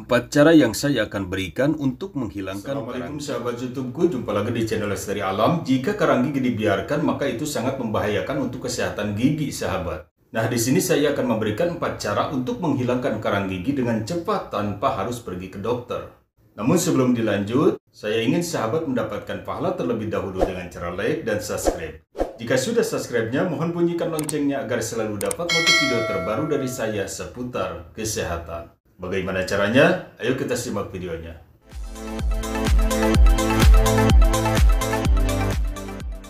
4 cara yang saya akan berikan untuk menghilangkan Assalamualaikum sahabat YouTubeku, jumpa lagi di channel Lestari Alam. Jika karang gigi dibiarkan, maka itu sangat membahayakan untuk kesehatan gigi sahabat. Nah, di sini saya akan memberikan 4 cara untuk menghilangkan karang gigi dengan cepat tanpa harus pergi ke dokter. Namun sebelum dilanjut, saya ingin sahabat mendapatkan pahala terlebih dahulu dengan cara like dan subscribe. Jika sudah subscribe-nya, mohon bunyikan loncengnya agar selalu dapat notif video terbaru dari saya seputar kesehatan. Bagaimana caranya? Ayo kita simak videonya.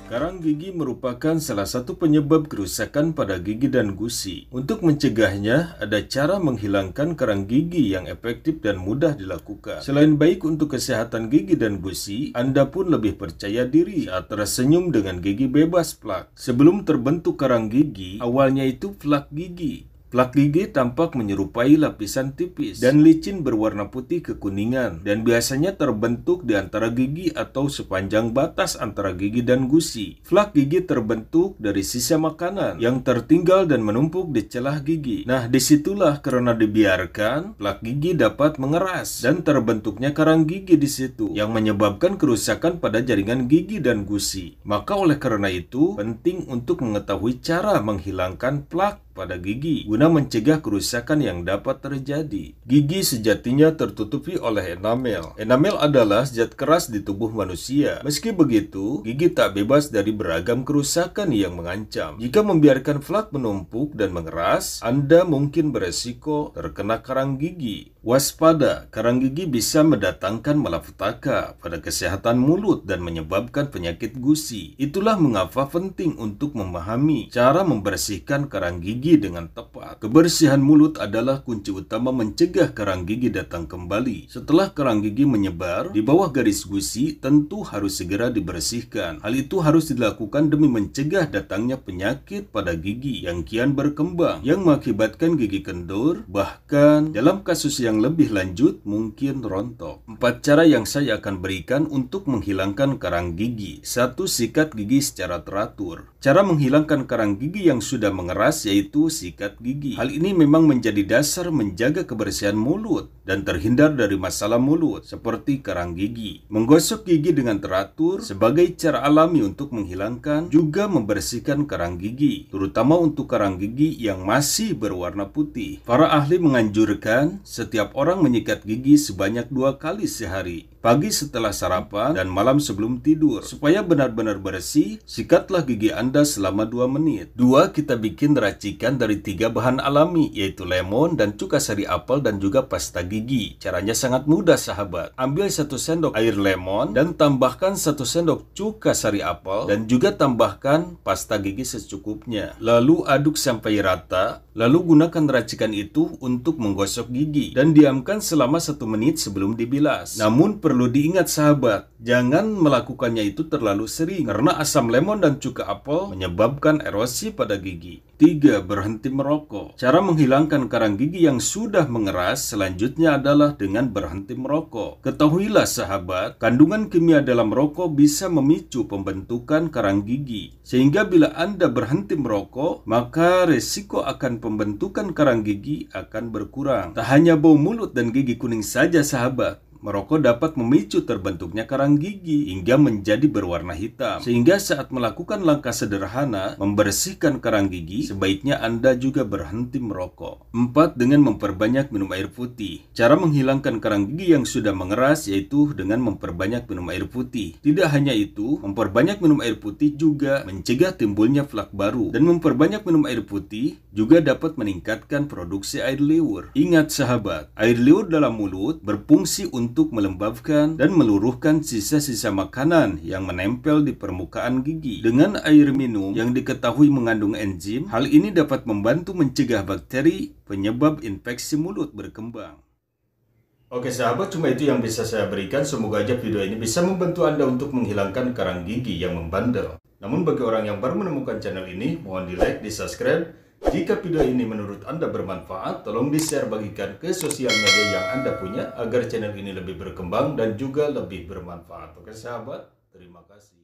Karang gigi merupakan salah satu penyebab kerusakan pada gigi dan gusi. Untuk mencegahnya, ada cara menghilangkan karang gigi yang efektif dan mudah dilakukan. Selain baik untuk kesehatan gigi dan gusi, Anda pun lebih percaya diri saat tersenyum dengan gigi bebas plak. Sebelum terbentuk karang gigi, awalnya itu plak gigi. Plak gigi tampak menyerupai lapisan tipis dan licin berwarna putih kekuningan dan biasanya terbentuk di antara gigi atau sepanjang batas antara gigi dan gusi. Plak gigi terbentuk dari sisa makanan yang tertinggal dan menumpuk di celah gigi. Nah, disitulah karena dibiarkan, plak gigi dapat mengeras dan terbentuknya karang gigi di situ yang menyebabkan kerusakan pada jaringan gigi dan gusi. Maka oleh karena itu, penting untuk mengetahui cara menghilangkan plak pada gigi guna mencegah kerusakan yang dapat terjadi. Gigi sejatinya tertutupi oleh enamel. Enamel adalah zat keras di tubuh manusia. Meski begitu, gigi tak bebas dari beragam kerusakan yang mengancam. Jika membiarkan plak menumpuk dan mengeras, Anda mungkin beresiko terkena karang gigi. Waspada, karang gigi bisa mendatangkan malapetaka pada kesehatan mulut dan menyebabkan penyakit gusi. Itulah mengapa penting untuk memahami cara membersihkan karang gigi dengan tepat. Kebersihan mulut adalah kunci utama mencegah karang gigi datang kembali. Setelah karang gigi menyebar di bawah garis gusi, tentu harus segera dibersihkan. Hal itu harus dilakukan demi mencegah datangnya penyakit pada gigi yang kian berkembang, yang mengakibatkan gigi kendur, bahkan dalam kasus yang lebih lanjut mungkin rontok. 4 cara yang saya akan berikan untuk menghilangkan karang gigi. 1. Sikat gigi secara teratur. Cara menghilangkan karang gigi yang sudah mengeras yaitu sikat gigi. Hal ini memang menjadi dasar menjaga kebersihan mulut dan terhindar dari masalah mulut seperti karang gigi. Menggosok gigi dengan teratur sebagai cara alami untuk menghilangkan juga membersihkan karang gigi, terutama untuk karang gigi yang masih berwarna putih. Para ahli menganjurkan setiap orang menyikat gigi sebanyak 2 kali sehari, pagi setelah sarapan dan malam sebelum tidur. Supaya benar-benar bersih, sikatlah gigi Anda selama 2 menit. 2. Kita bikin racikan dari 3 bahan alami, yaitu lemon dan cuka sari apel dan juga pasta gigi. Caranya sangat mudah sahabat. Ambil 1 sendok air lemon dan tambahkan 1 sendok cuka sari apel dan juga tambahkan pasta gigi secukupnya. Lalu aduk sampai rata, lalu gunakan racikan itu untuk menggosok gigi dan diamkan selama 1 menit sebelum dibilas. Namun perlu diingat sahabat, jangan melakukannya itu terlalu sering karena asam lemon dan cuka apel menyebabkan erosi pada gigi. 3. Berhenti merokok. Cara menghilangkan karang gigi yang sudah mengeras selanjutnya adalah dengan berhenti merokok. Ketahuilah sahabat, kandungan kimia dalam rokok bisa memicu pembentukan karang gigi. Sehingga bila Anda berhenti merokok, maka resiko akan pembentukan karang gigi akan berkurang. Tak hanya bau mulut dan gigi kuning saja sahabat, merokok dapat memicu terbentuknya karang gigi hingga menjadi berwarna hitam. Sehingga saat melakukan langkah sederhana membersihkan karang gigi, sebaiknya Anda juga berhenti merokok. 4. Dengan memperbanyak minum air putih. Cara menghilangkan karang gigi yang sudah mengeras yaitu dengan memperbanyak minum air putih. Tidak hanya itu, memperbanyak minum air putih juga mencegah timbulnya plak baru. Dan memperbanyak minum air putih juga dapat meningkatkan produksi air liur. Ingat sahabat, air liur dalam mulut berfungsi untuk melembabkan dan meluruhkan sisa-sisa makanan yang menempel di permukaan gigi. Dengan air minum yang diketahui mengandung enzim, hal ini dapat membantu mencegah bakteri penyebab infeksi mulut berkembang. Oke sahabat, cuma itu yang bisa saya berikan. Semoga aja video ini bisa membantu Anda untuk menghilangkan karang gigi yang membandel. Namun bagi orang yang baru menemukan channel ini, mohon di like, di subscribe. Jika video ini menurut Anda bermanfaat, tolong di-share, bagikan ke sosial media yang Anda punya agar channel ini lebih berkembang dan juga lebih bermanfaat. Oke sahabat, terima kasih.